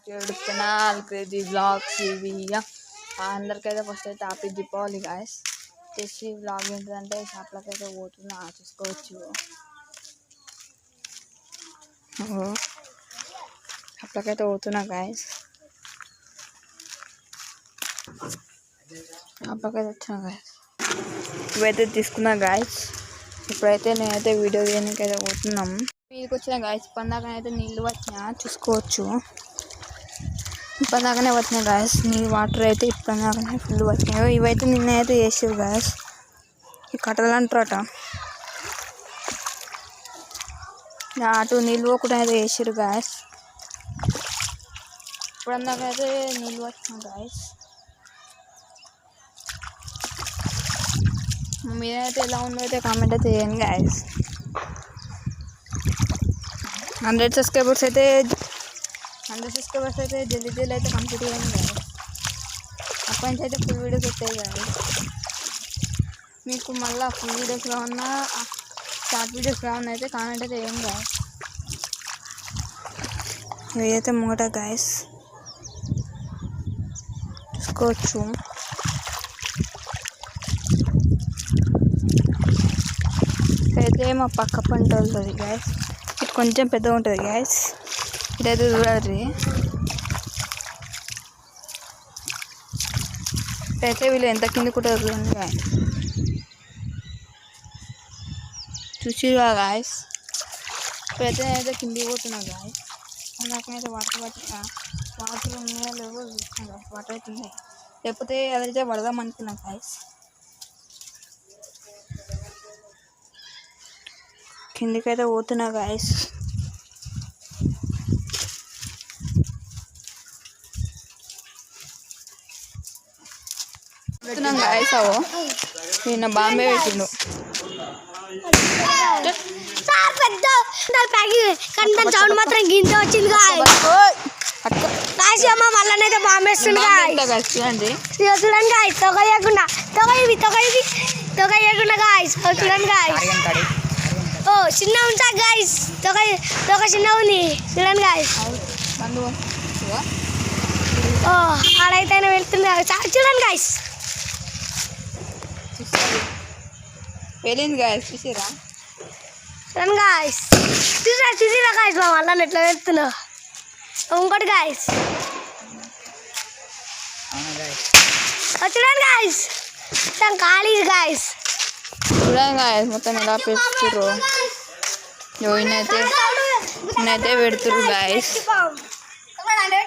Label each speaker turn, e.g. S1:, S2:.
S1: YouTube channel crazy vlogs ఇవి అందరికైతే first అయితే happy Deepavali guys. చేసి వ్లాగ్ ఏంటంటే షాప్లకైతే పోతున్నా చూసుకోవచ్చు. షాప్లకైతే పోతున్నా గాయస్. షాప్లకైతే వచ్చినా గాయస్. ఇవైతే తీసుకున్నా గాయస్. ఇప్పుడైతే నేనైతే వీడియో తీయడానికైతే పోతున్నాం. వీడికి వచ్చిన గాయస్ పందాకనైతే నీళ్ళు వచ్చినా చూసుకోవచ్చు. ఇప్పటిదాకానే వచ్చినాయి గాయస్. నీళ్ళు వాటర్ అయితే ఇప్పటిదాకానే ఫుల్ వచ్చినాయి. ఇవైతే నిన్నైతే వేసారు గాయస్. ఈ కట్టలు అంటారట అటు నీళ్ళు కూడా అయితే వేసారు గాయస్. ఇప్పుడందాకైతే నీళ్ళు వచ్చినాయి గాయస్. మీరైతే ఎలా ఉందో అయితే కామెంట్ అయితే చేయండి గాయస్. 100 సబ్స్క్రైబర్స్ అయితే జల్దీ అయితే కంప్లీట్ అయ్యింది గాయస్. అప్పటి నుంచి అయితే ఫుల్ వీడియోస్ వస్తాయి గాయస్. మీకు మళ్ళీ ఫుల్ వీడియోస్ కావాలన్నా షార్ట్ వీడియోస్ కావాలన్నా అయితే కామెంట్ అయితే చేయండి గాయస్. ఇవైతే మూట గాయస్ చూసుకోవచ్చు. అయితే మా పక్క పంట ఉంటుంది గ్యాస్. ఇది కొంచెం పెద్దగా ఉంటుంది గ్యాస్. ఇదైతే చూడాలి. అయితే వీళ్ళు ఎంత కిందకి ఉంటుంది చూడండి గాయస్. చూసిగా గాయస్. ఇప్పుడైతే నేనైతే కిందికి పోతున్నా గాయస్. నాకైతే వాటర్ ఉన్నాయో లేవో చూస్తున్నా గాయస్. వాటర్ అయితే ఉన్నాయి, లేకపోతే అదైతే పడదాం అనుకున్నా గాయస్. కిందికైతే పోతున్నా గాయస్. పోతున్నాం గాయస్. అవో నిన్న బాంబే పెట్టిండు.
S2: సౌండ్ మాత్రం గింత వచ్చింది మళ్ళీ బాంబేస్తుంది
S1: చూడండి.
S2: చూడండి గాయస్. తొగయకుండా గాయస్. చూడండి గాయస్. ఓ చిన్న ఉంటా గాయస్. తొగ చిన్న ఉంది చూడండి గాయస్. ఓ ఆడైతే వెళ్తుంది చూడండి గాయస్.
S1: వెళ్ళింది గాయస్. చూసిరా
S2: చూడండి గాయస్. చూసిరా గాయస్. మా మళ్ళీ ఎట్లా వెళ్తున్నా. ఇంకోటి గాయస్. చూడండి గాయస్. ఖాళీ గాయస్.
S1: చూడండి గాయస్ మొత్తం ఎలా పెడుతుర్రు. నేనైతే పెడుతుర్రు గాయస్.